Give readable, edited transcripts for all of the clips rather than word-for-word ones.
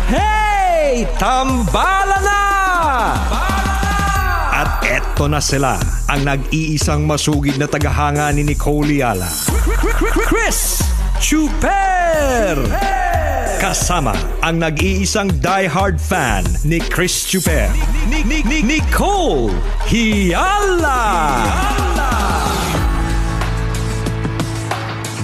Hey! Tambala na! At eto na sila, ang nag-iisang masugid na tagahanga ni Nicole Yala. Chris Chuper! Kasama ang nag-iisang diehard fan ni Chris Chuper, Nicole Yala!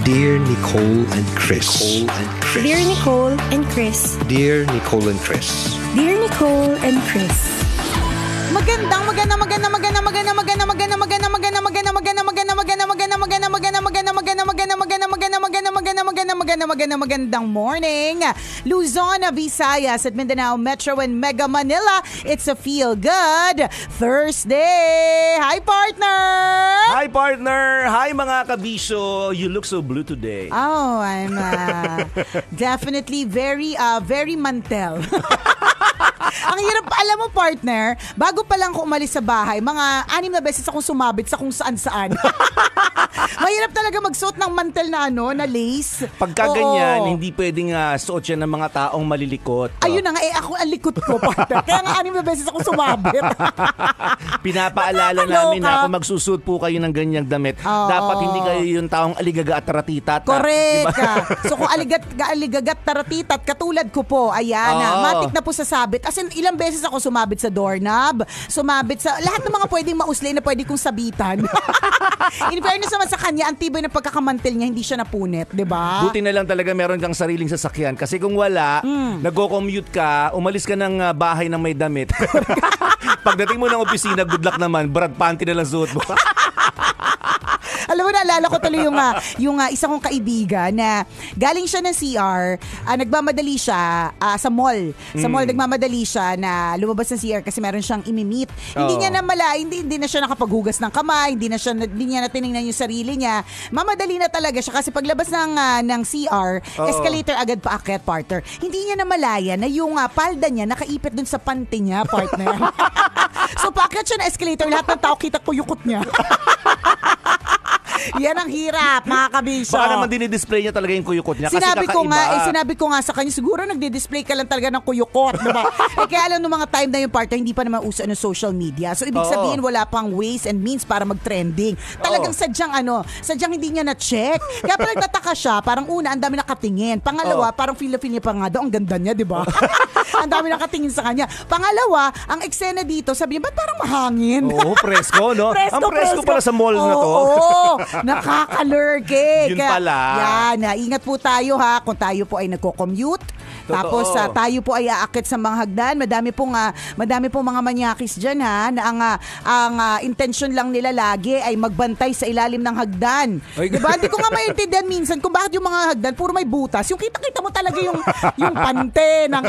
Dear Nicole and Chris. Dear Nicole and Chris. Dear Nicole and Chris. Dear Nicole and Chris. Magandang morning, Luzon, Visayas at Mindanao Metro and Mega Manila. It's a Feel Good Thursday. Hi, partner! Hi, partner! Hi, mga kabisyo! You look so blue today. Oh, I'm definitely very mantel. Ang hirap, alam mo, partner, bago pa lang ko umalis sa bahay, mga 6 na beses akong sumabit sa kung saan-saan. Mahirap talaga magsuot ng mantel na na lace. Pagka ganyan, hindi pwedeng suot yan ng mga taong malilikot. Ayun na nga, ako ang likot ko, partner. Kaya nga 6 na beses akong sumabit. Pinapaalala namin na kung magsusuot po kayo ng ganyang damit, dapat hindi kayo yung taong aligaga at taratitat. Correct. Diba? So kung aligagat taratitat, katulad ko po, ayan, matik na po sa sabit. As in, ilang beses ako sumabit sa doorknob, sumabit sa lahat ng mga pwedeng mauslay na pwede kong sabitan. In fairness naman sa kanya, ang tibay ng pagkakamantel niya, hindi siya napunit, di ba? Buti na lang talaga meron kang sariling sasakyan. Kasi kung wala, nag-commute ka, umalis ka ng bahay ng may damit. Pagdating mo ng opisina, good luck naman, Brad panty na lang suot mo. Alam mo, naalala ko tuloy yung isa kong kaibigan na galing siya ng CR, nagmamadali siya sa mall. Sa mall, nagmamadali siya na lumabas ng CR kasi meron siyang imimit. Hindi niya na hindi na siya nakapaghugas ng kamay, hindi niya na tinignan yung sarili niya. Mamadali na talaga siya kasi paglabas ng CR, escalator agad paakyat, partner. Hindi niya na malaya na yung palda niya nakaipit dun sa panty niya, partner. So paakyat siya na escalator, lahat ng tao kita ko yukot niya. Yan ang hirap, mga kabisyo. Baka naman dinidisplay niya talaga yung kuyukot niya kasi kakaiba. Sinabi ko nga sa kanya, siguro nagdi-display ka lang talaga ng kuyukot, diba? Kaya alam nung mga time na yung partner, hindi pa naman uso ng social media. So ibig sabihin, wala pang ways and means para mag-trending. Talagang sadyang hindi niya na-check. Kaya pala nagtataka siya, parang una, ang dami nakatingin. Pangalawa, parang feel niya pa nga daw, ang ganda niya, diba? Ang dami nakatingin sa kanya. Pangalawa, ang eksena dito, sabi niya, ba't parang mahangin? Oo, presko, no? Ang presko pala sa mall na to. Oo, nakakalurke. Yun pala. Yan, ingat po tayo kung tayo po ay nagko-commute. Totoo. Tapos tayo po ay aakit sa mga hagdan. Madami pong mga manyakis dyan na ang intention lang nila lagi ay magbantay sa ilalim ng hagdan. Diba? Hindi ko nga maintindihan minsan kung bakit yung mga hagdan puro may butas. Yung kita-kita mo talaga yung pante ng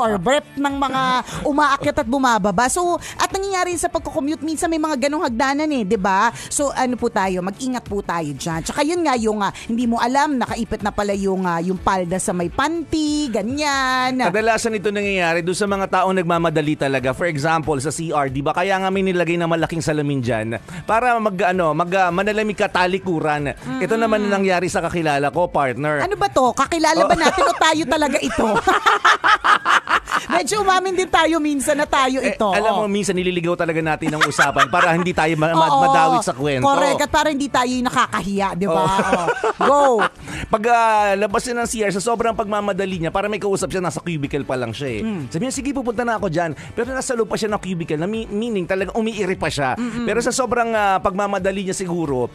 or brep ng mga umaakit at bumababa. So, at nangyayari sa pagko-commute, minsan may mga ganong hagdanan diba? So, po tayo, mag-ingat po tayo dyan. Tsaka yun nga yung hindi mo alam, nakaipit na pala yung palda sa may panty, ganyan. Kadalasan ito nangyayari doon sa mga taong nagmamadali talaga. For example, sa CR, di ba? Kaya nga may nilagay na malaking salamin dyan para manalamig ka talikuran. Ito naman ang nangyari sa kakilala ko, partner. Ano ba to? Kakilala ba natin o tayo talaga ito? Medyo umamin din tayo minsan na tayo ito. Alam mo, minsan nililigaw talaga natin ang usapan para hindi tayo madawit sa kwento. Correct. At para hindi tayo yung nakakahiya, di ba? Go! Pag labas niya ng CR, sa sobrang pagmamadali niya, para may kausap siya, nasa cubicle pa lang siya Sabi niya, sige, pupunta na ako dyan. Pero nasa loob pa siya ng cubicle, na meaning talagang umiiri pa siya. Pero sa sobrang pagmamadali niya siguro,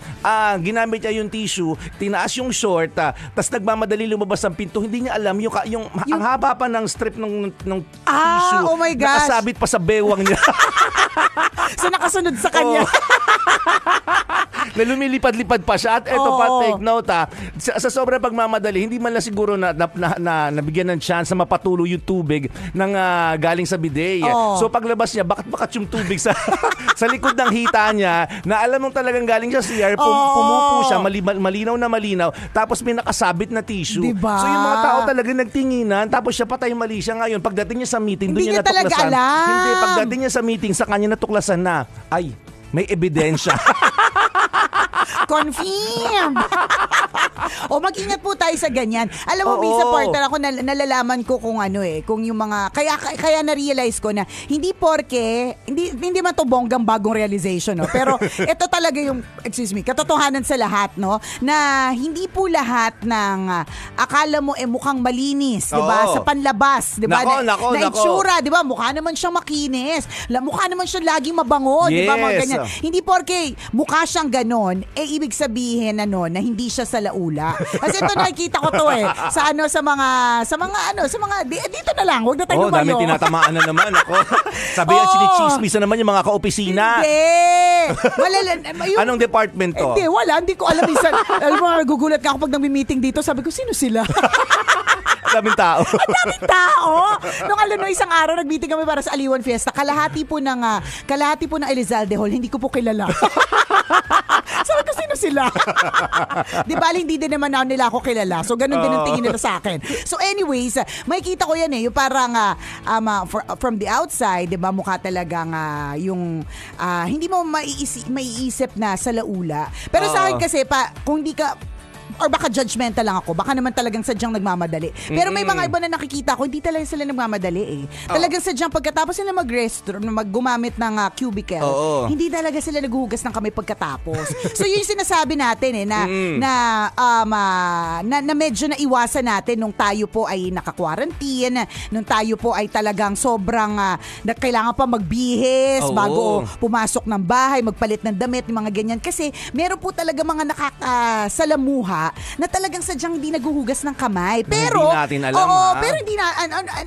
ginamit niya yung tissue, tinaas yung short, tas nagmamadali lumabas ng pinto, hindi niya alam yung ang haba pa ng strip ng tissue. Oh my gosh. Nakasabit pa sa bewang niya. So nakasunod sa kanya. Na lumilipad-lipad pa siya. At eto pa, take note sa sobrang pagmamadali, hindi man lang siguro na nabigyan ng chance na mapatuloy yung tubig ng galing sa bidet. So paglabas niya, bakat yung tubig sa likod ng hita niya, na alam mong talagang galing siya CR, pumupo siya, malinaw na malinaw, tapos may nakasabit na tissue. Diba? So yung mga tao talaga nagtinginan, tapos siya patay mali siya ngayon. Pagdating niya sa meeting, doon niya natuklasan. Hindi, pagdating niya sa meeting, sa kanya natuklasan na, ay, may ebidensya. Confirm! O mag-ingat po tayo sa ganyan. Alam mo, minsan partner ako nalalaman ko kung kung yung mga kaya na-realize ko na hindi porke hindi man to bonggang bagong realization, no. Pero ito talaga yung katotohanan sa lahat, no, na hindi po lahat ng akala mo mukhang malinis, 'di ba? Sa panlabas, 'di ba? Na itsura, 'di ba? Mukha naman siyang makinis. Mukha naman siyang laging mabango, 'di ba? Mga ganyan. Hindi porke mukha siyang ganon, ibig sabihin na hindi siya sa laula. Kasi ito nakikita ko to sa mga dito na lang, wag na tayo lumayo. Dami tinatamaan na naman ako. Sabi yan, chinichismis na naman yung mga kaopisina. Hindi. Anong department to? Hindi ko alam. Alam mo, nagugulat ka ako pag nag-meeting dito. Sabi ko, sino sila? Daming tao. Ang daming tao. Nung isang araw, nag-meeting kami para sa Aliwan Fiesta. Kalahati po ng Elizalde Hall. Hindi ko po kilala. Sabi ko, sino sila? Di ba, hindi din naman nila ako kilala. So, ganun din ang tingin nila sa akin. So, anyways, makikita ko yan yung parang from the outside, di ba, mukha talagang yung hindi mo maiisip na sa laula. Pero sa akin kasi, kung hindi ka or baka judgmental lang ako. Baka naman talagang sadyang nagmamadali. Pero may mga iba na nakikita ko, hindi talaga sila nagmamadali Talagang sadyang pagkatapos sila mag-restroom, gumamit ng cubicle, hindi talaga sila naghuhugas ng kamay pagkatapos. So yun yung sinasabi natin na medyo naiwasan natin nung tayo po ay naka-quarantine, nung tayo po ay talagang sobrang kailangan pa magbihis bago pumasok ng bahay, magpalit ng damit, mga ganyan. Kasi meron po talaga mga nakakasalamuha na talagang sadyang hindi naghuhugas ng kamay. Pero hindi natin alam. Pero hindi na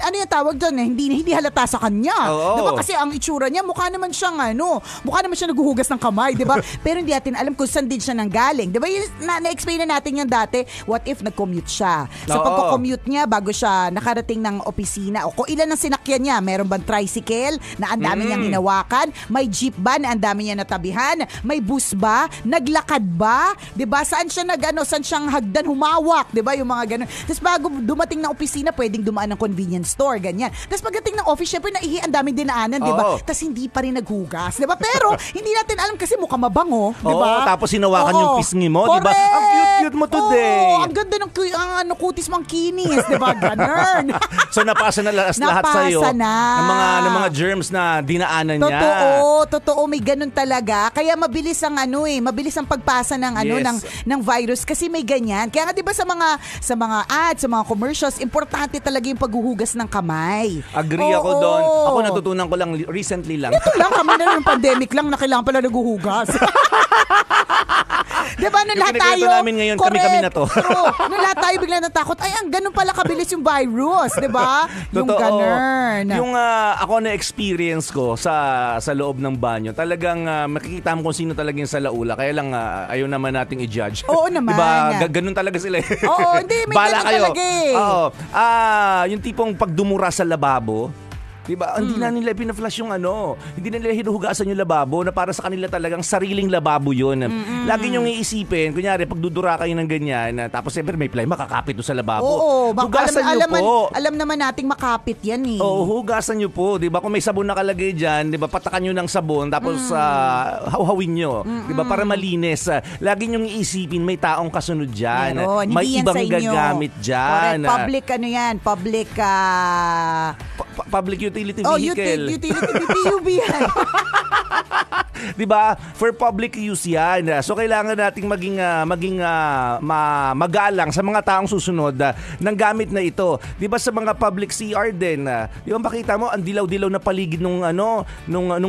ano yung tawag doon hindi halata sa kanya. Diba? Kasi ang itsura niya mukha naman siyang naghuhugas ng kamay, 'di ba? Pero hindi natin alam kung saan din siya nanggaling. 'Di ba? Na-explain na natin yan dati. What if nag-commute siya? So pagko-commute niya bago siya nakarating ng opisina o kung ilan ang sinakyan niya, meron bang tricycle na ang dami niyang hinawakan? May jeep ba na ang dami niya natabihan? May bus ba? Naglakad ba? 'Di ba? Saan siya saan siyang hagdan humawak, 'di ba? Yung mga ganun. Tapos bago dumating ng opisina, pwedeng dumaan ng convenience store, ganyan. Tapos pagdating ng office, syempre ang daming dinaanan, 'di ba? Tapos hindi pa rin naghugas, 'di ba? Pero hindi natin alam kasi mukha mabango, 'di ba? Tapos hinawakan yung pisngi mo, 'di ba? Ang cute mo today. Ang ganda ng kutis mong kinis, 'di ba? Ganun. So napasa na lahat sa iyo ng mga germs na dinaanan niya. Totoo, may ganun talaga. Kaya mabilis ang pagpasa ng ng virus kasi may ganyan. Kaya nga 'di ba sa mga ads, sa mga commercials, importante talaga yung paghuhugas ng kamay. Agree ako doon. Ako natutunan ko lang recently lang. Ito lang kami na yung pandemic lang na kailangan pala naghuhugas. Diba, nung lahat tayo, namin ngayon, kami na to. Nung lahat tayo bigla natakot, ang ganun pala kabilis yung virus, diba? Yung ganun. Yung ako na-experience ko sa loob ng banyo, talagang makikita mo kung sino talaga yung sa laula. Kaya lang, ayaw naman nating i-judge. Oo naman. Diba, ganun talaga sila. Oo, hindi, may ganun talaga Oo. Yung tipong pagdumura sa lababo, diba? Hindi na nila pina-flush yung hindi na nila hinuhugasan yung lababo na para sa kanila talagang sariling lababo yun. Lagi niyong iisipin, kunyari, pag dudura kayo ng ganyan, tapos siyempre may play, makakapit doon sa lababo. Hugasan niyo po. Alam naman nating makapit yan Oo, hugasan niyo po. Diba? Kung may sabon nakalagay dyan, diba, patakan niyo ng sabon, tapos hawhawin niyo. Diba? Para malinis. Lagi niyong iisipin, may taong kasunod dyan. May ibang gagamit dyan. Correct. Public utility vehicle. Utility PUV yan. Diba? For public use yan. So kailangan nating maging magalang sa mga taong susunod ng gamit na ito. Diba sa mga public CR din, di ba makita mo ang dilaw-dilaw na paligid nung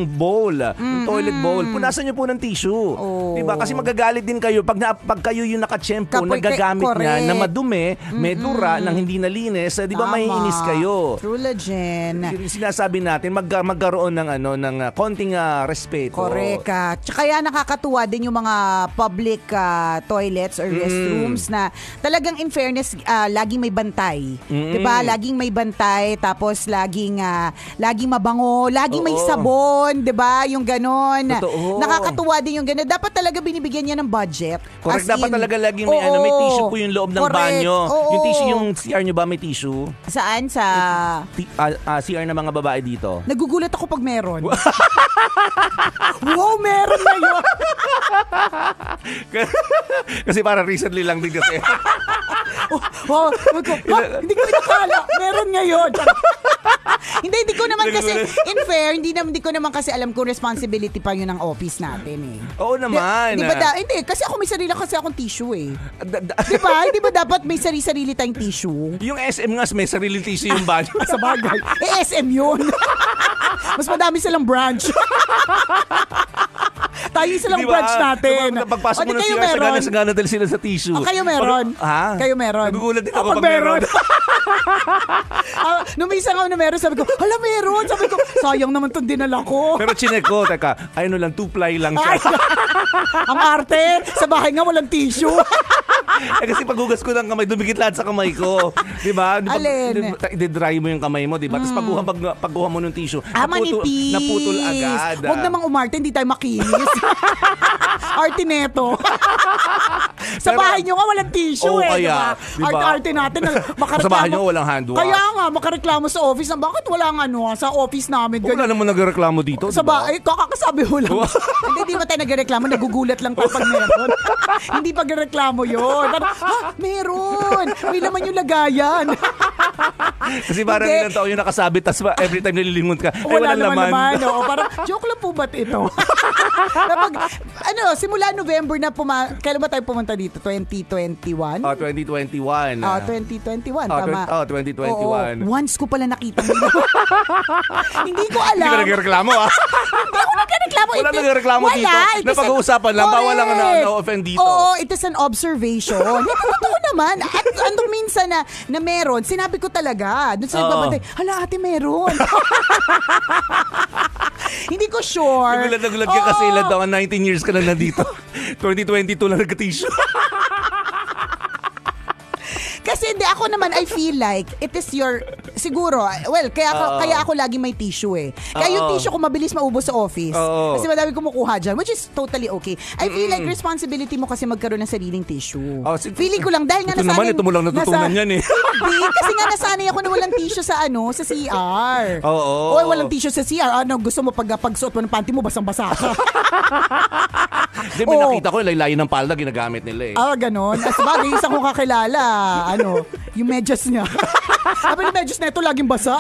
bowl, ng toilet bowl. Punasan niyo po ng tissue. Diba? Kasi magagalit din kayo pag kayo yung nakachempo, nagagamit na na madumi, may dura, nang hindi nalinis, di ba maiinis kayo? True legend. Sinasabi natin magkaroon ng konting respeto. Correct. Kaya nakakatuwa din yung mga public toilets or restrooms na talagang in fairness, laging may bantay. 'Di ba? Laging may bantay, tapos laging mabango, laging may sabon, 'di ba? Yung ganon. Nakakatuwa din yung ganon. Dapat talaga binibigyan niya ng budget. Correct, dapat talaga laging may may tissue po yung loob ng banyo. Yung tissue, yung CR nyo ba may tissue? Saan? Sa CR na mga babae dito. Nagugulat ako pag meron. Wow, meron na yun. Kasi parang recently lang din kasi. Hindi ko inakala. Meron ngayon. Hindi ko naman kasi, in fair, hindi ko naman kasi alam kung responsibility pa yun ng office natin eh. Oo naman. Hindi, kasi ako may sarili kasi akong tissue eh. Di ba dapat may sarili tayong tissue? Yung SM nga, may sarili tissue yung banyo. Sa bagay. SM yun. Mas madami silang branch. Tayo silang branch natin. Pagpasok mo ng CR, sagana dahil sila sa tissue. Kayo meron. Kayo meron. Nagugulat din ako pag meron. Nung isa nga na meron, sabi ko, hala meron. Sabi ko, sayang naman itong dinala ko. Pero chinek ko, teka, ayun lang, 2-ply lang siya. Ang arte, sa bahay nga walang tissue. Kasi paghugas ko ng kamay, dumikit lahat sa kamay ko. Diba? Alin? I-dry mo yung kamay mo, diba? Tapos pagkuha mo ng tissue, manipis. naputol agad. Huwag namang umarte, hindi tayo makinis. Arte neto. Sa bahay nyo nga walang tissue kaya, diba? Arte natin. Sa bahay nyo walang hand wash. Kaya nga, makareklamo sa office na bakit walang sa office namin. Wala naman nagreklamo dito. Sa bahay, kakakasabi mo lang. Hindi ba tayo nagreklamo? Nagugulat lang tayo pag meron. Hindi pagreklamo yun. Meron. May laman yung lagayan. Kasi parang ilang taon yung nakasabit, tas every time nililingon ka, wala naman. Parang joke lang po ba't ito? Simula November na kailan ba tayo pumunta dito? 2021? 2021. 2021, tama. 2021. Once ko pala nakita mo. Hindi ko alam. Hindi ka nagreklamo Hindi ako nagreklamo. Wala nagreklamo dito. Napag-uusapan lang, bawal lang na-offend dito. Oo, it is an observation. Totoo naman. At minsan na meron, sinabi ko talaga. Doon sa nagbabantay, hala ate meron. Hindi ko sure. Nagulat ka kasi ilan daw, 19 years ka na nandito. 2022 lang nag-tissue. Kasi hindi ako naman, I feel like it is your siguro, kaya ako lagi may tissue eh. Kaya yung tissue ko mabilis maubos sa office. Kasi madami kumukuha dyan, which is totally okay. I feel like responsibility mo kasi magkaroon ng sariling tissue. Feeling ko lang dahil nga nasanay. Ito naman, ito mo lang natutunan yan eh. Hindi, kasi nga nasanay ako na walang tissue sa CR. Oo. Walang tissue sa CR. Gusto mo pagsuot mo ng panty mo, basang-basa ka. Hindi, may nakita ko, laylayin ng palda, ginagamit nila eh. Ganon. At sabagay, isang kong kakilala, yung medyas niya. Sabi yung medyas na ito, laging basa.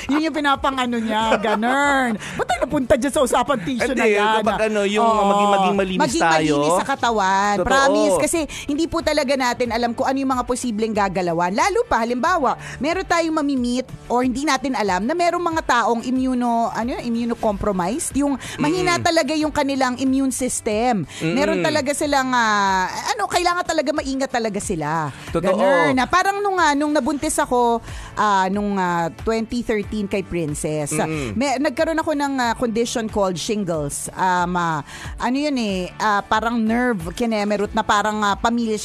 Yun yung pinapang-ano niya, ganun. Ba't tayo napunta dyan sa usapan tissue na yan? Kapag yung maging malinis tayo. Maging malinis sa katawan. Totoo. Promise. Kasi hindi po talaga natin alam kung ano yung mga posibleng gagalawan. Lalo pa, halimbawa, meron tayong mamimit or hindi natin alam na merong mga taong immunocompromised. Yung mahina talaga yung kanilang immune system. Meron talaga silang, kailangan talaga maingat talaga sila. Totoo. Ganun. Na parang nung nabuntis ako, nung 2013 kay Princess, nagkaroon ako ng condition called shingles. Parang nerve kinemerut na parang pamilya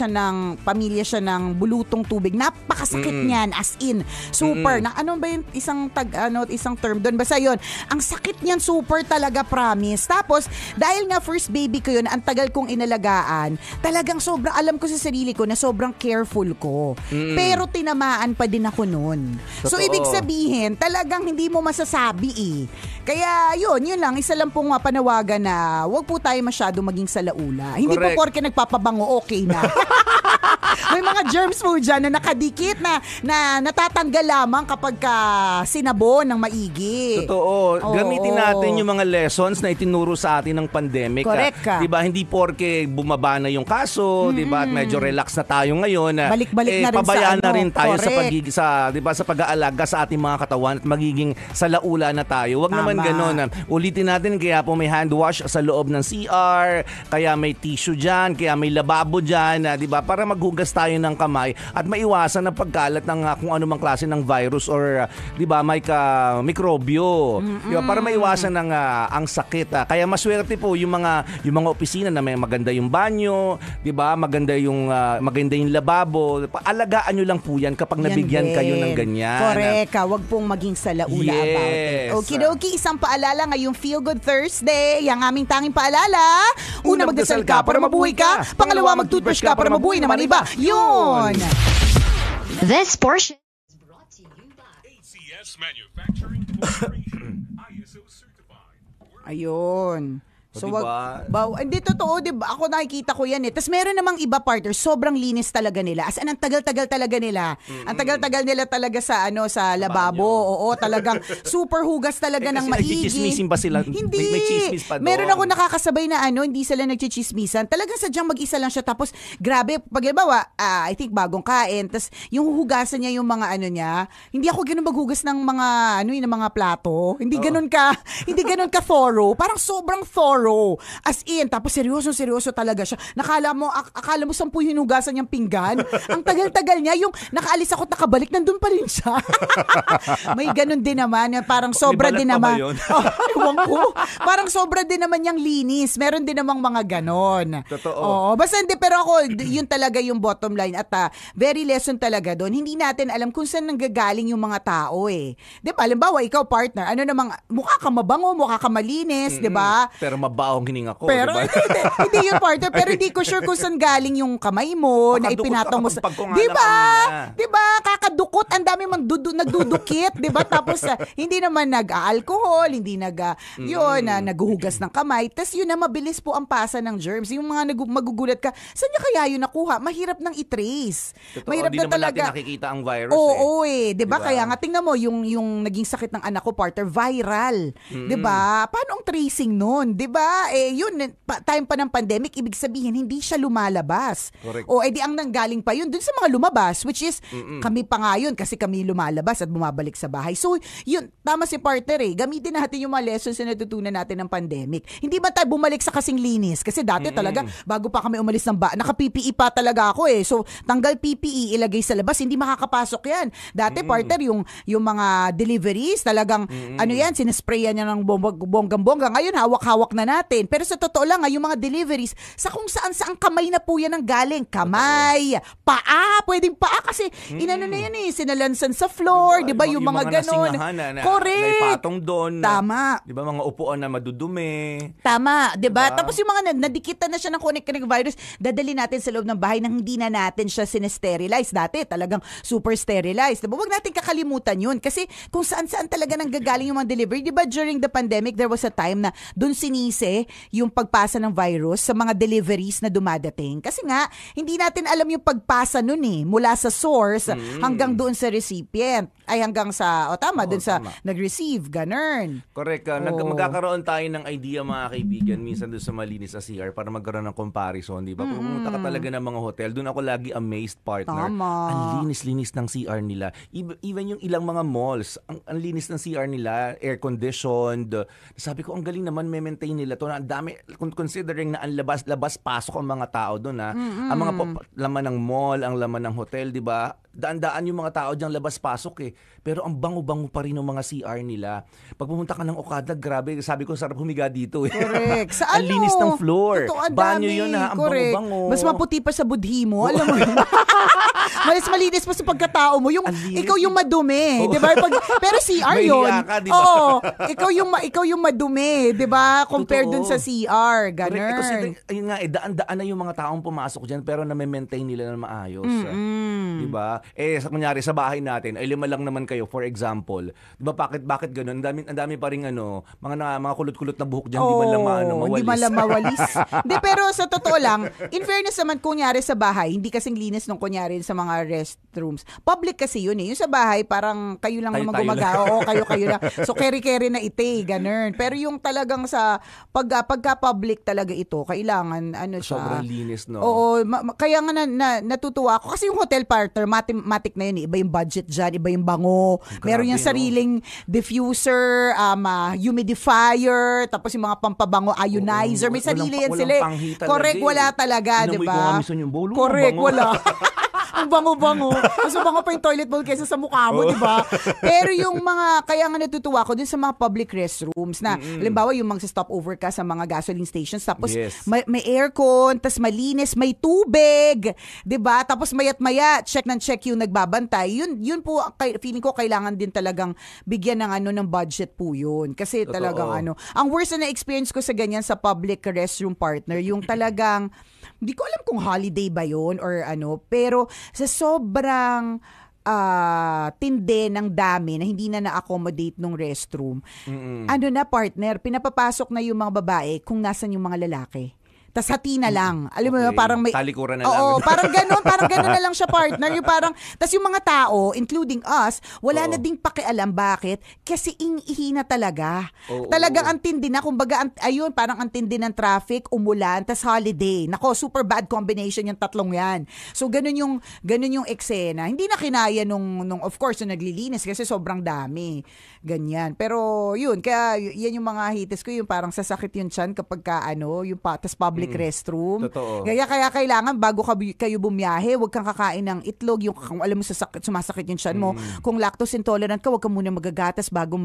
siya ng bulutong tubig. Napakasakit niyan, as in super. Na ano ba yung isang term doon, basta yun. Ang sakit niyan super talaga, promise. Tapos dahil nga first baby ko yun, ang tagal kong inalagaan, talagang sobrang alam ko sa sarili ko na sobrang careful ko. Pero tinamaan pa din ako noon. So ibig sabihin, talagang hindi mo masasabi eh. Kaya yun lang, isa lang pong panawagan na wag po tayo masyado maging salaula. Hindi po porke nagpapabango, okay na. May mga germs po dyan na nakadikit na natatanggal lamang kapag sinabon ng maigi. Totoo. Gamitin natin yung mga lessons na itinuro sa atin ng pandemic. Correct ka. Diba? Hindi porke bumaba na yung kaso, diba? At medyo relax na tayo ngayon. Balik-balik na rin pabayaan na rin tayo correct. sa pag-aalaga sa ating mga katawan at magiging salaula na tayo. Wag naman gano'n. Ulitin natin, kaya po may hand wash sa loob ng CR, kaya may tissue dyan, kaya may lababo dyan, diba? Para maghugas tayo ng kamay at maiwasan ang pagkalat ng kung anumang klase ng virus or diba, may mikrobyo. Diba? Para maiwasan ang sakit. Kaya maswerte po yung mga opisina na may maganda yung banyo, diba? Maganda yung lababo. Alagaan nyo lang po yan kapag nabigyan kayo ng ganyan. Correct. Wag pong maging salaula about it. Okidoki, isang paalala ngayong Feel Good Thursday. Ang aming tanging paalala. Una, magdasal ka para mabuhay ka. Pangalawa, mag-toothbrush ka para mabuhay naman iba. Yun! This portion is brought to you by ACS Manufacturing Corporation. ISO certified. Ayun. So, diba? Hindi totoo, diba? Ako nakikita ko yan eh. Tapos meron namang iba partner, sobrang linis talaga nila. As in, ang tagal-tagal talaga nila. Ang tagal-tagal nila talaga sa sa lababo. Oo, talagang super hugas talaga ng maigi. Nagchichismisin ba sila? Hindi. May chismis pa doon. Meron ako nakakasabay na hindi sila nagchichismisan. Talagang sadyang mag-isa lang siya. Tapos, grabe, pag halimbawa, I think bagong kain, tapos yung hugasan niya yung mga niya, hindi ako ganun maghugas ng mga, ng mga plato. Hindi ganun ka thorough. Parang sobrang thorough. As in, tapos seryoso talaga siya. Akala mo 10 hinugasan niyang pinggan. Ang tagal-tagal niya, yung nakaalis ako at nakabalik, nandun pa rin siya. May ganun din naman. Parang sobra din naman. Ewan ko. Parang sobra din naman yung linis. Meron din namang mga ganon. Totoo. Oo, basta hindi, pero ako, yun talaga yung bottom line. At very lesson talaga doon. Hindi natin alam kung saan nanggagaling yung mga tao eh. Di ba? Halimbawa, ikaw partner, mukha ka mabango, mukha ka malinis, di ba? Pero mabaong hininga ko, pero diba? hindi yun partner, pero hindi ko sure kung saan galing yung kamay mo na ipinatong mo sa, di ba kakadukot, ang dami nagdudukit, di ba? Tapos hindi naman nag-alcohol, hindi naghuhugas ng kamay, tas yun na mabilis po ang pasa ng germs. Yung mga magugulat ka, saan niya kaya yun nakuha? Mahirap nang i-trace. Totoo, Mahirap di na naman talaga natin nakikita ang virus Oo eh, 'di ba? Diba? Kaya nga tingnan mo yung naging sakit ng anak ko, partner, viral. 'Di ba? Paano ang tracing noon, 'di ba? Yun time pa ng pandemic, ibig sabihin hindi siya lumalabas. Correct. O edi ang nanggaling pa yun dun sa mga lumabas, which is kami pa nga yun kasi kami lumalabas at bumabalik sa bahay. So, yun, tama si partner gamitin natin yung mga lessons na natutunan natin ng pandemic. Hindi ba tayo bumalik sa kasing linis? Kasi dati talaga, bago pa kami umalis ng naka-PPE pa talaga ako So, tanggal PPE, ilagay sa labas, hindi makakapasok yan. Dati, partner, yung mga deliveries, talagang, sinesprayan niya ng bonggang-bongga. Ngayon, hawak-hawak na natin. Pero sa totoo lang, yung mga deliveries, sa kung saan kamay na po yan ang galing. Kamay, paa, pwedeng paa kasi inano na yan sinalansan sa floor, di ba? Yung mga ganon. Correct. Na ipatong doon. Tama. Di ba, mga upuan na madudumi. Tama, di ba? Tapos yung mga nadikitan na siya ng connect virus, dadali natin sa loob ng bahay nang hindi na natin siya sinesterilize. Dati talagang super sterilized. Diba? Huwag natin kakalimutan yun. Kasi kung saan-saan talaga nanggagaling yung mga delivery. Di ba during the pandemic, there was a time na dun sinisi yung pagpasa ng virus sa mga deliveries na dumadating. Kasi nga, hindi natin alam yung pagpasa nun mula sa source hanggang doon sa recipient. Ay hanggang sa, dun sa nag-receive. Ganun. Correct. Magkakaroon tayo ng idea, mga kaibigan, minsan doon sa malinis sa CR para magkaroon ng comparison. Di ba? Kung pumunta ka talaga ng mga hotel, doon ako lagi amazed, partner. Tama. Ang linis-linis ng CR nila. Even yung ilang mga malls, ang linis ng CR nila, air-conditioned. Sabi ko, ang galing naman, maintain nila to. Ang dami, considering na ang labas-pasok ang mga tao doon. Ang mga laman ng mall, ang laman ng hotel, di ba? Daan-daan yung mga tao diyang labas-pasok Pero ang bango-bango pa rin ng mga CR nila. Pag pumunta ka ng Okada, grabe, sabi ko, sarap humiga dito Correct. Sa ang linis ng floor. Totoo, Banyo yun ang correct. bango-bango. Mas maputi pa sa budhi mo. Alam mo yun? Mas malinis pa sa pagkatao mo. Ikaw yung madumi. Di ba? Pero CR yun. Ka, diba? Oo. Ikaw yung madumi. Di ba? Compared dun sa CR. Ganun. Kasi ayun nga, daan-daan na yung mga taong pumasok dyan pero na-maintain nila na maayos. Di ba? Kunyari sa bahay natin, ay 5 lang naman kayo, for example. Di ba, bakit ganun? Ang dami pa rin mga kulot-kulot na buhok dyan, di man lang mawalis. Di man lang mawalis. Di, pero sa totoo lang, in fairness naman, kunyari sa bahay, hindi kasing linis nung kunyari sa mga restrooms. Public kasi yun Yung sa bahay, parang kayo lang naman gumagawa. Oo, kayo lang. So, carry ganun. Pero yung talagang sa pagka-public talaga ito, kailangan, siya. Sobrang linis, no? Oo, kaya nga natutuwa ako. Kasi yung hotel partner, matic na yun. Iba yung budget dyan, iba yung bango. Meron yung sariling diffuser, humidifier, tapos yung mga pampabango, ionizer. May sarili yan sila. Correct, wala talaga, di ba? Correct, wala. Ang bango-bango. Mas bango pa yung toilet bowl kaysa sa mukha mo, di ba? Pero yung kaya nga natutuwa ko din sa mga public restrooms na, halimbawa yung mag-stopover ka sa mga gasoline stations, tapos may aircon, tapos malinis, may tubig, di ba? Tapos mayat-maya, check yung nagbabantay. Yun po, feeling ko kailangan din talagang bigyan ng budget po yun. Kasi talagang ang worst na experience ko sa ganyan sa public restroom, partner, yung talagang, hindi ko alam kung holiday ba yun or pero sa sobrang tindi ng dami na hindi na na-accommodate nung restroom. Ano na, partner, pinapapasok na yung mga babae kung nasan yung mga lalaki. Tas hati na lang. Alam mo Okay. parang may... Talikuran na lang. Oo, parang ganun na lang siya, partner. Yung parang, tas yung mga tao, including us, wala na ding pakialam. Bakit? Kasi ihi na talaga. Talagang ang tindi na. Kumbaga, ayun, parang ang tindi ng traffic, umulan, tas holiday. Nako, super bad combination yung tatlong yan. So, ganun yung eksena. Hindi na kinaya nung of course, nung naglilinis kasi sobrang dami. Ganyan. Pero, yun, kaya yan yung mga hitis ko, yung parang sasakit yung tiyan kapag yung tas public restroom. Totoo. Kaya kailangan bago kayo bumiyahe, huwag kang kakain ng itlog, yung kung alam mo sumasakit yung tiyan mo. Kung lactose intolerant ka, huwag ka muna magagatas bago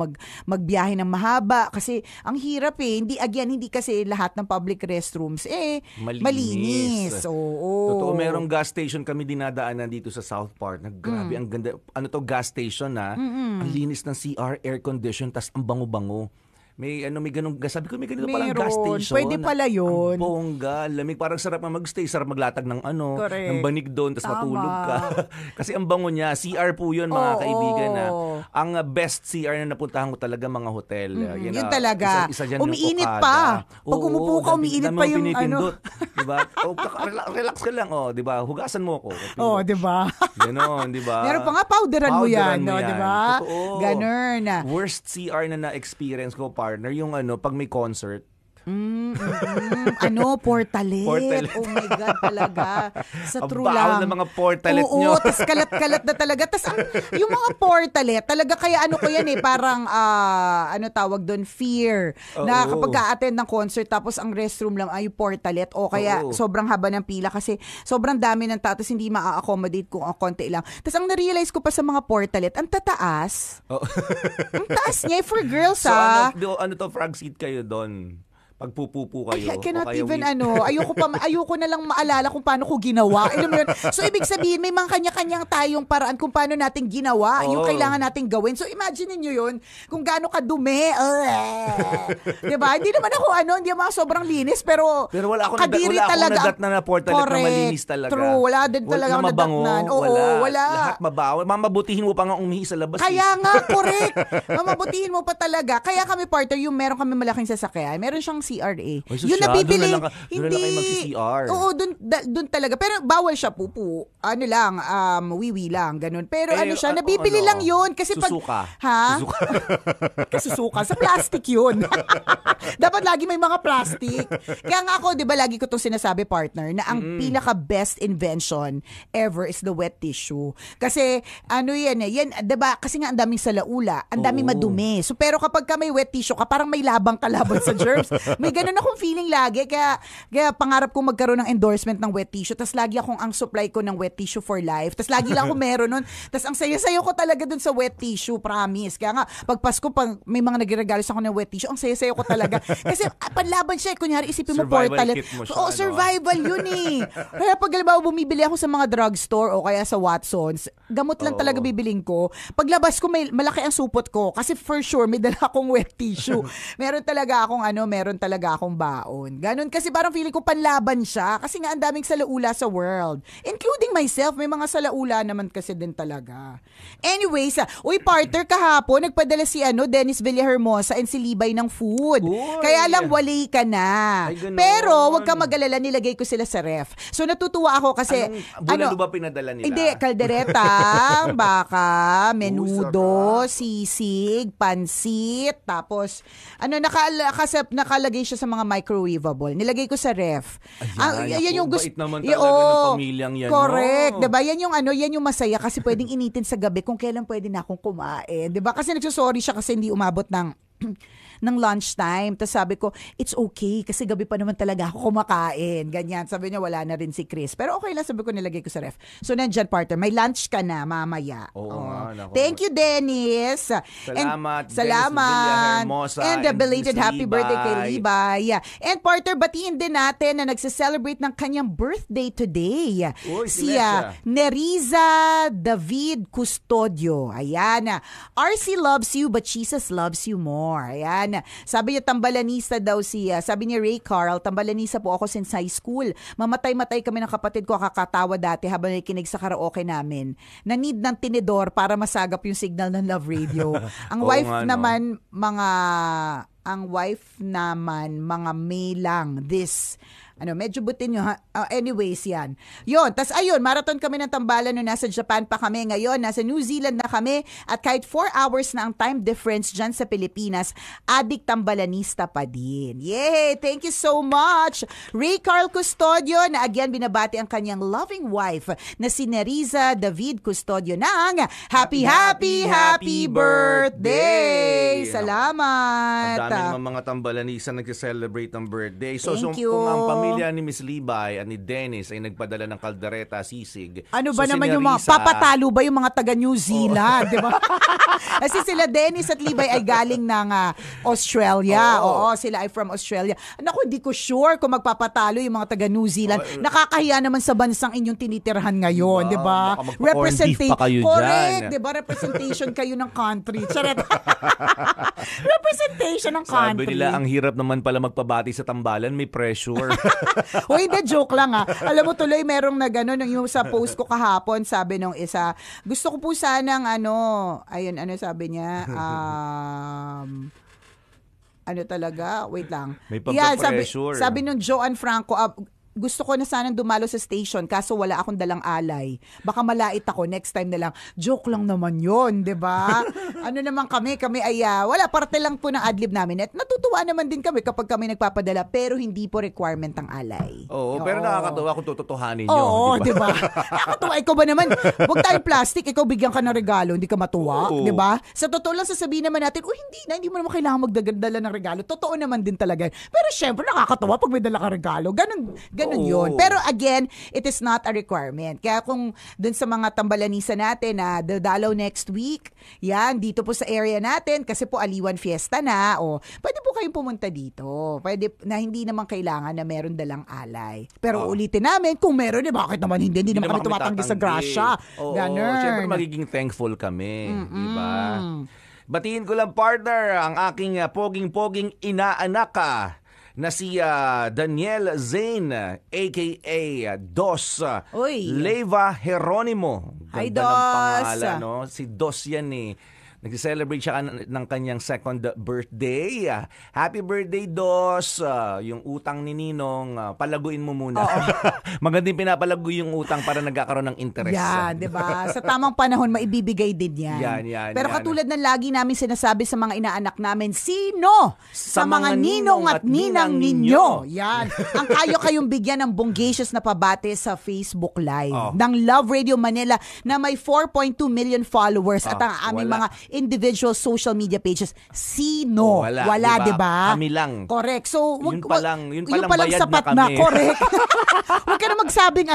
magbiyahe ng mahaba kasi ang hirap hindi kasi lahat ng public restrooms malinis. Oo. Totoo, merong gas station kami dinadaanan dito sa South Park. Grabe, ang ganda. Ano to, gas station na? Ang linis ng CR, air condition, tas ang bango-bango. May ganung, sabi ko may ganito palang gas station. Pwede pala yun. Ang bongga, lamig, parang sarap na magstay, sarap maglatag ng Correct. ng banig doon, tapos matulog ka. Kasi ang bango niya, CR po yun mga kaibigan na. Ang best CR na napuntahan ko talaga mga hotel. Yun talaga. Isa dyan umiinit yung pa. Okada. Pag umupo ka, umiinit pa yung Diba? Relax ka lang, diba? Hugasan mo ako. Diba? Ganon, diba? Meron pa nga, powderan mo yan, diba? Totoo. Ganun. Worst CR na na-experience ko, partner, yung pag may concert. Portalet. Oh my God, talaga. Sa true lang. Ng mga portalet nyo. Oo, tas kalat-kalat na talaga. Tas yung mga portalet, talaga kaya ko yan parang, tawag doon, fear. Na kapag ka-attend ng concert, tapos ang restroom lang ay portalet. O kaya sobrang haba ng pila kasi sobrang dami ng tao, tas hindi ma-accommodate kung ang konti lang. Tas ang na-realize ko pa sa mga portalet, ang tataas. Ang taas niya, for girls, So, ano to, frog seat kayo doon? Pagpupupo kayo. I cannot even ayoko na lang maalala kung paano ko ginawa. Alam mo yun? So, ibig sabihin, may mga kanya-kanyang tayong paraan kung paano natin ginawa, yung kailangan nating gawin. So, imagine niyo yun, kung gaano kadumi. Diba? Hindi naman ako, hindi naman sobrang linis, pero wala akong kadiri talaga. nadat na portalet na malinis talaga. True, wala din talaga akong nadatnan. Wala. Lahat mabaho. Mamabutihin mo pa nga umihi sa labas. Kaya nga, correct. Mamabutihin mo pa talaga. Kaya kami, partner, yung meron kami malaking sasakyan, meron siyang CRA. Yung nabibili. Doon na lang kayo mag-CR. Oo, doon talaga. Pero bawal siya pupu. Wiwi lang, ganun. Pero siya, nabibili lang yun. Kasi susuka. Susuka. Sa plastic yun. Dapat lagi may mga plastic. Kaya nga ako, di ba, lagi ko itong sinasabi, partner, na ang pinaka-best invention ever is the wet tissue. Kasi, yan, di ba, kasi nga ang daming salaula, ang daming madumi. So, pero kapag ka may wet tissue ka, parang may labang kalaban sa germs. May ganun akong feeling lagi. Kaya pangarap kong magkaroon ng endorsement ng wet tissue. Tapos lagi akong ang supply ko ng wet tissue for life. Tapos lagi lang ako meron nun. Tapos ang saya-sayo ko talaga dun sa wet tissue, promise. Kaya nga, pag Pasko, may mga nagregalo sa ako ng wet tissue, ang saya-sayo ko talaga. Kasi panlaban siya. Kunyari, isipin mo portalet. Survival yun Kaya pag halimbawa bumibili ako sa mga drugstore o kaya sa Watsons, gamot lang talaga bibiling ko. Paglabas ko, malaki ang supot ko. Kasi for sure, may dala akong wet tissue. Meron talaga akong baon. Ganon, kasi parang feeling ko panlaban siya. Kasi nga ang daming salaula sa world. Including myself, may mga salaula naman kasi din talaga. Anyways, partner, kahapon, nagpadala si Dennis Villahermosa and si Libay ng food. Kaya lang, wali ka na. Pero, wag ka mag-alala, nilagay ko sila sa ref. So, natutuwa ako kasi... Bulalo ba pinadala nila? Hindi, kaldereta, baka, menudo, sisig, pansit, tapos, nakalagay siya sa mga microwavable. Nilagay ko sa ref. Yan yung gusto. Bait naman talaga ng pamilyang yan. Correct. Diba? Yan yung masaya kasi pwedeng initin sa gabi kung kailan pwede na akong kumain. Diba? Kasi nagsusorry siya kasi hindi umabot ng lunchtime. Tapos sabi ko, it's okay kasi gabi pa naman talaga ako kumakain. Ganyan. Sabi niya, wala na rin si Chris. Pero okay lang, sabi ko, nilagay ko sa ref. So, nandyan, partner, may lunch ka na mamaya. Thank you, Dennis. Salamat. Salamat. And the belated happy birthday kay Libay. And partner, batiin din natin na nagse-celebrate ng kanyang birthday today. Si Neriza David Custodio. Ayan. RC loves you but Jesus loves you more. more. Ayan. Sabi niya, tambalanista daw siya. Sabi niya, Ray Carl, tambalanista po ako since high school. Mamatay-matay kami ng kapatid ko, kakatawa dati habang nakikinig sa karaoke namin. Na need ng tinidor para masagap yung signal ng Love Radio. Ang wife naman, mga may lang. Medyo butin nyo ha. Anyways, yan. Yun. Tas ayun, marathon kami ng tambalan nung nasa Japan pa kami. Ngayon, nasa New Zealand na kami. At kahit 4 hours na ang time difference dyan sa Pilipinas, adik tambalanista pa din. Yay! Thank you so much. Ray Carl Custodio, na again binabati ang kanyang loving wife na si Neriza David Custodio ng Happy birthday! Salamat! Ang dami mga tambalanista nag-celebrate ng birthday. So, Thank you. Kung ang pamilya ni Miss Libay at ni Dennis ay nagpadala ng kaldereta, sisig. Ano ba so naman si yung mga, Nerissa, papatalo ba yung mga taga New Zealand, di ba? Kasi sila Dennis at Libay ay galing ng Australia. Oo, sila ay from Australia. Naku, hindi ko sure kung magpapatalo yung mga taga New Zealand. Nakakahiya naman sa bansang inyong tinitirhan ngayon, di ba? Representation pa kayo correct, dyan. di ba? Representation kayo ng country. Charot. Representation ng country. Sabi nila, ang hirap naman pala magpabati sa tambalan, may pressure. O hindi, joke lang Alam mo tuloy, merong yung sa post ko kahapon, sabi nung isa, gusto ko po sanang sabi niya, wait lang. May pagpa-pressure. Sabi nung Joanne Franco, gusto ko na sanang dumalo sa station kaso wala akong dalang alay. Baka malait ako next time na lang. Joke lang naman yun, di ba? Ano naman kami ay wala, parte lang po ng adlib namin. At natutuwa naman din kami kapag kami nagpapadala pero hindi po requirement ang alay. Oo, pero nakakatawa kung tututuhanin nyo. Oo, di ba? Nakakatawa. Ikaw ba naman, huwag tayong plastic, ikaw bigyan ka ng regalo, hindi ka matuwa, di ba? Sa totoo lang, sasabihin naman natin, hindi mo naman kailangan magdadala ng regalo. Totoo naman din talaga. Pero syempre, nakakatawa pag may dala ka regalo. Ganun yun. Pero again, it is not a requirement. Kaya kung dun sa mga tambalanisa natin na dadalaw next week, yan, dito po sa area natin, kasi po Aliwan Fiesta na, pwede po kayong pumunta dito. Pwede na hindi naman kailangan na meron dalang alay. Pero ulitin namin, kung meron, bakit naman hindi naman kami tumatanggi sa grasya. Ganun. Siyempre magiging thankful kami. Diba? Batiin ko lang, partner, ang aking poging-poging inaanak na si Daniel Zane, a.k.a. Dos Leva Geronimo. Hi, Ganda Dos! ng pangalan, no? Si Dos yan Nag-celebrate siya ng kanyang second birthday. Happy birthday, Dos! Yung utang ni Ninong, palaguin mo muna. Magandang pinapalago yung utang para nagkakaroon ng interest. Yan, di ba? Sa tamang panahon, maibibigay din yan. Yan. Pero katulad ng lagi namin sinasabi sa mga inaanak namin, sino sa mga ninong at ninang ninyo? Yan. Ang kayong bigyan ng bonggacious na pabate sa Facebook Live ng Love Radio Manila na may 4.2 million followers at ang aming mga individual social media pages. Sino? Wala, diba? Kami lang. Correct. So, yun pa lang bayad sapat na kami. Correct. Huwag ka na magsabing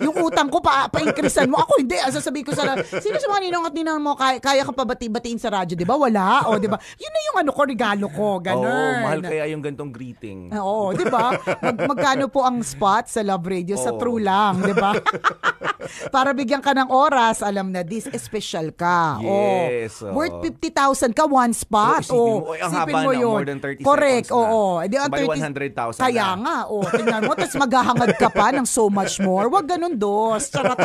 yung utang ko pa-increasean mo. Ako hindi. Sasabihin ko sino sa mga ninong at ninang mo kaya ka pa batiin sa radyo, diba? Wala. Diba? Yun na yung regalo ko. Ganun. Mahal kaya yung gantong greeting. Oo, diba? Magkano po ang spot sa Love Radio? Sa True lang, diba? Para bigyan ka ng oras, alam na, this special ka. Yes. Worth 50,000 ka, one spot. So, ang haba na, more than 30 correct, seconds na. Bali 100,000 kaya na. nga, tingnan mo, tapos maghahangad ka pa ng so much more. Wag ganun, Dos. Charot.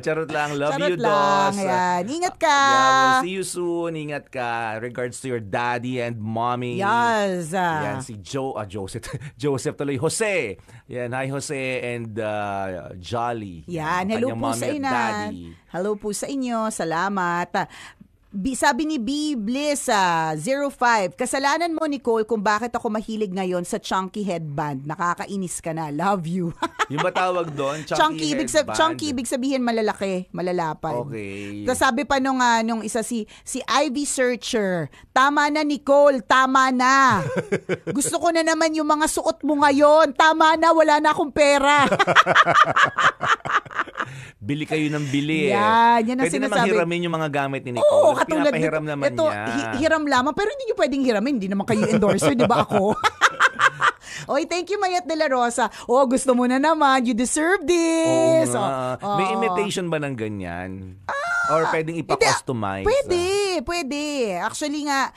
Charot lang. Love Charot you, lang. Dos. Ayan. Ingat ka. Yeah, we'll see you soon. Ingat ka. Regards to your daddy and mommy. Yes. Yan, si Joseph. Joseph tuloy. Jose. Yan, hi Jose and Jolly. Yan, hello po sa inyo. Hello po sa inyo. Salamat. Sabi ni B. Bliss 05, kasalanan mo, Nicole, kung bakit ako mahilig ngayon sa chunky headband. Nakakainis ka na. Love you. Yung ba tawag doon? Chunky headband? Chunky ibig sabihin malalaki, malalapad. Okay. Tapos sabi pa nung isa si Ivy Searcher, tama na, Nicole, tama na. Gusto ko na naman yung mga suot mo ngayon. Tama na, wala na akong pera. Bili kayo ng bili. Yan ang pwede sinasabi. namang hiramin yung mga gamit ni Nicole. Oo, katulad pinapahiram naman ito, niya. Hiram lamang, pero hindi nyo pwedeng hiramin. Hindi naman kayo endorser, di ba ako? Oy, thank you, Mayat de la Rosa. Gusto mo na naman. You deserve this. May imitation ba ng ganyan? Or pwedeng ipa-customize? Pwede. Actually nga,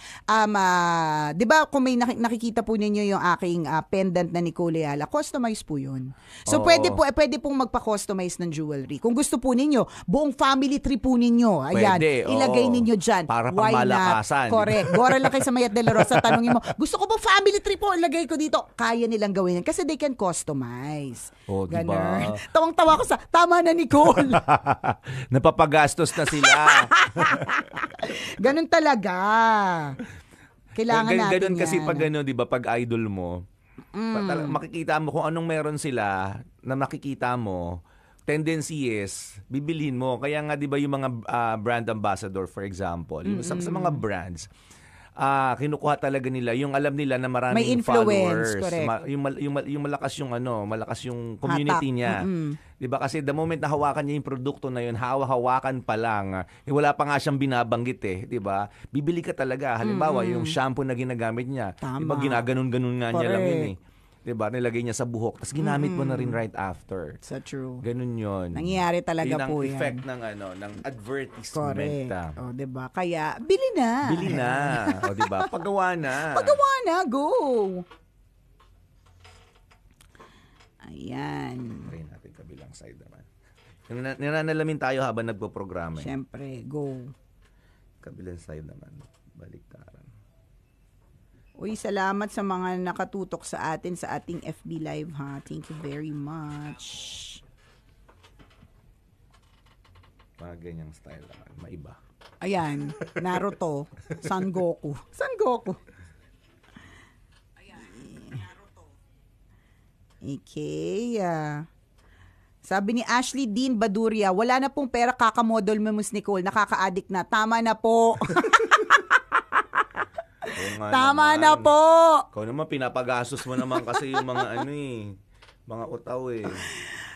'di ba kung may nakikita po ninyo yung aking pendant na Nicole Ayala, customize po 'yun. So pwede pong magpa-customize ng jewelry. Kung gusto po ninyo, buong family tree po ninyo. Ayan, Pwede, ilagay ninyo diyan. Para Why pangmalakasan. not? Correct. Gora lang kayo sa Mayat de la Rosa, tanungin mo, gusto ko po family tree po, ilagay ko dito. Kaya nilang gawin yan kasi they can customize. Diba? Ganun. Tawang-tawa ko sa, tama na Nicole. Napapagastos na sila. Ganun talaga. Kailangan natin ganun yan. kasi pag di ba, pag idol mo, makikita mo kung anong meron sila na makikita mo, tendency is, bibilhin mo. Kaya nga, di ba, yung mga brand ambassador, for example, sa mga brands, kinukuha talaga nila yung alam nila na maraming may influence, followers. Correct. Yung malakas yung community niya. 'Di ba? Kasi the moment na hawakan niya yung produkto na yun, hawakan pa lang, wala pa nga siyang binabanggit 'di ba? Bibili ka talaga. Halimbawa, yung shampoo na ginagamit niya, 'di ba, ginaganon-ganon nga niya lang yun 'Diba? Nilagay niya sa buhok. Tapos ginamit mo na rin right after. So true. Ganun yun. Nangyayari talaga yun po yan. Yun ang effect ng advertisement. Correct. O, diba? Kaya, bili na. Bili na. O, diba? Pagawa na. Pagawa na. Go. Ayan. Try natin kabilang side naman. Nananalamin tayo habang nagpo-programa. Siyempre, go. Kabilang side naman. Baliktaran. Uy, salamat sa mga nakatutok sa atin sa ating FB Live, ha? Thank you very much. Mga ganyang style naman. Maiba. Ayan. Naruto. Son Goku. Son Goku. Ayan. Naruto. Okay. Sabi ni Ashley Dean Baduria, wala na pong pera, kakamodel mo, Ms. Nicole. Nakaka-addict na. Tama na po. Tama na po. Ikaw naman, pinapagastos mo naman kasi yung mga mga utaw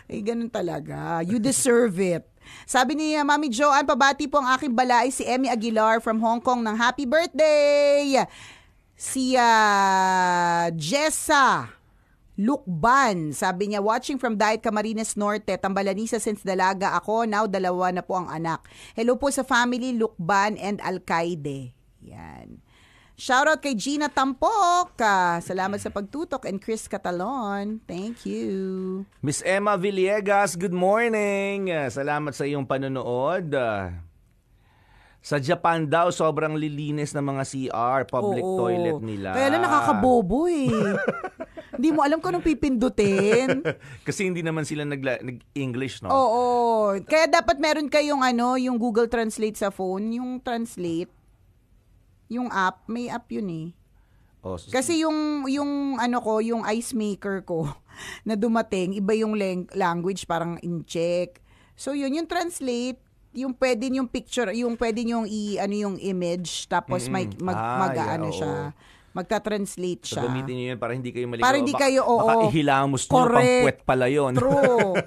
ganun talaga. You deserve it. Sabi ni Mami Joanne, pabati po ang aking balay, si Emmy Aguilar from Hong Kong ng happy birthday. Si Jessa Lukban, sabi niya, watching from Diet Camarines Norte, Tambalanisa since dalaga ako, now 2 na po ang anak. Hello po sa family Lukban and Alcaide. Yan. Shoutout kay Gina Tampok. Salamat sa pagtutok. And Chris Catalon. Thank you. Miss Emma Villegas, good morning. Salamat sa iyong panonood. Sa Japan daw, sobrang lilinis ng mga CR, public toilet nila. Kaya lang nakakabobo Hindi mo alam kung anong pipindutin. Kasi hindi naman sila nag-English, no? Oo. Kaya dapat meron kayong yung Google Translate sa phone. Yung Translate. Yung app, may app yun Kasi yung yung ice maker ko na dumating, iba yung language, parang in Czech. So yun, yung translate, yung pwede yung picture, yung pwede yung yung image, tapos siya. Magta-translate siya. So gamitin niyo yun para hindi kayo maligaw. Para hindi kayo, baka ihilamos niyo, pang-puwet pala yun. True.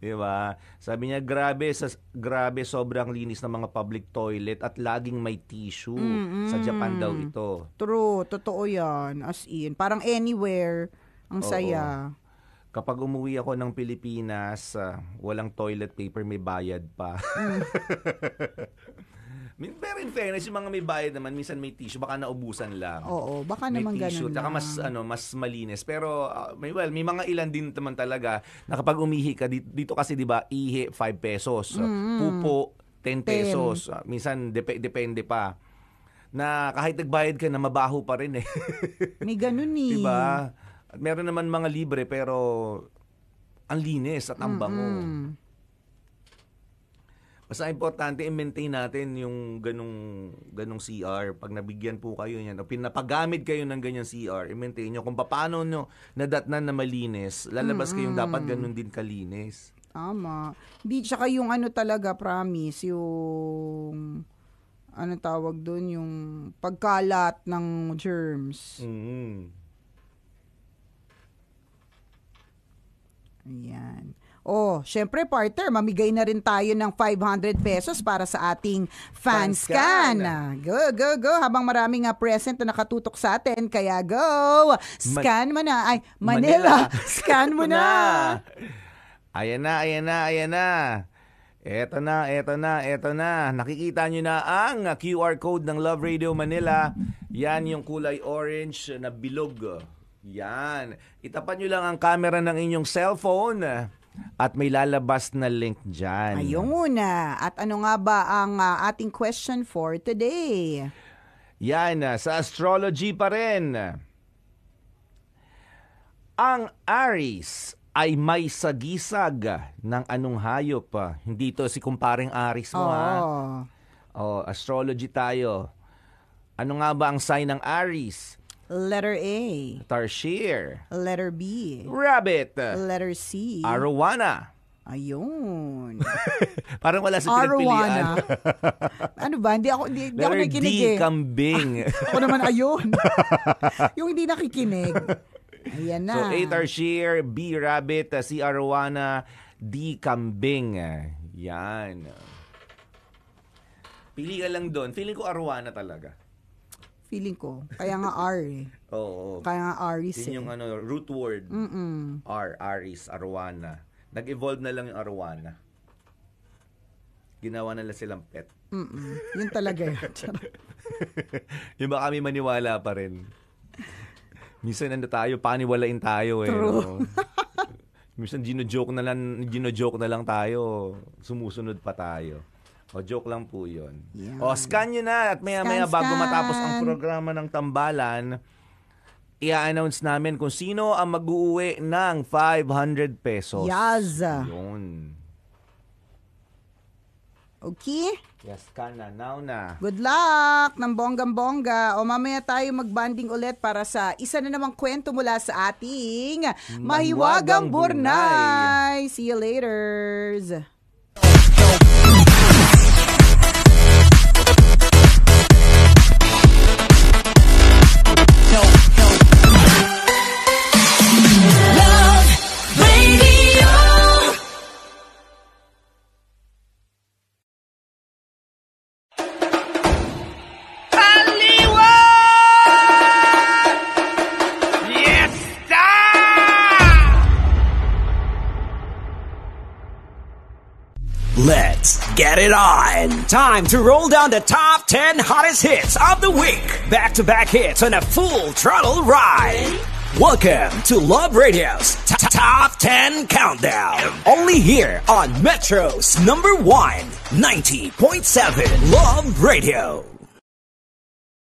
Diba? Sabi niya, grabe sobrang linis ng mga public toilet at laging may tissue. Sa Japan daw ito. True, totoo yan. As in, parang anywhere, ang saya. Kapag umuwi ako ng Pilipinas, walang toilet paper, may bayad pa. Pero in fairness, yung mga may bayad naman, minsan may tissue, baka naubusan lang. Oo, baka may naman tissue, ganun lang. mas malinis. Pero, may mga ilan din naman talaga na kapag umihi ka, dito kasi, di ba, ihi, 5 pesos. Pupo, 10 pesos. Minsan, depende pa. Na kahit nagbayad ka na, mabaho pa rin May ganun Diba? At meron naman mga libre, pero ang linis at ang bango. Basta importante i-maintain natin yung ganong CR. Pag nabigyan po kayo niyan o pinapagamit kayo ng ganyang CR, i-maintain nyo. Kung paano nyo nadatnan na malinis, lalabas kayong dapat ganun din kalinis. Tama. Di, tsaka yung talaga, promise, yung tawag doon, yung pagkalat ng germs. Ayan. Syempre partner, mamigay na rin tayo ng 500 pesos para sa ating fanscan. Go. Habang maraming present na nakatutok sa atin, kaya go! Scan mo na. Ay, Manila. Scan mo na. Ayan na. Eto na. Nakikita nyo na ang QR code ng Love Radio Manila. Yan yung kulay orange na bilog. Yan. Itapat nyo lang ang camera ng inyong cellphone at may lalabas na link dyan. Ayun na. At ano nga ba ang ating question for today? Yan, sa astrology pa rin. Ang Aries ay may sagisag ng anong hayop? Hindi to si kumparing Aries mo, ha? Astrology tayo. Ano nga ba ang sign ng Aries? Letter A. Tarsier. Letter B. Rabbit. Letter C. Arowana. Ayun. Parang wala sa pinagpilian. Ano ba? Hindi ako nakikinig D, kambing. Ako naman ayun. Yung hindi nakikinig. Ayan na. So, A, Tarsier, B, Rabbit, C, Arowana, D, kambing. Yan. Pili ka lang doon. Feeling ko Arowana talaga. Feeling ko. Kaya nga R eh. Oo. Kaya nga Aries Yun yung root word. R, Aries, Arowana. Nag-evolve na lang yung Arowana. Ginawa na lang silang pet. Yun talaga yun. Yung baka kami maniwala pa rin. Minsan paniwalain tayo eh. True. No? Minsan gino-joke na lang tayo. Sumusunod pa tayo. Joke lang po yun. Yeah. Scan nyo na at maya-maya bago matapos ang programa ng Tambalan, i-announce namin kung sino ang mag-uuwi ng 500 pesos. Yes. Yun. Okay? Yes, scan na. Now na. Good luck ng bonggang-bongga. O mamaya tayo mag-banding ulit para sa isa na namang kwento mula sa ating Mahiwagang Burnay. See you later. Let's get it on. Time to roll down the top 10 hottest hits of the week. Back-to-back hits on a full throttle ride. Welcome to Love Radio's Top 10 Countdown. Only here on Metro's #1, 90.7 Love Radio.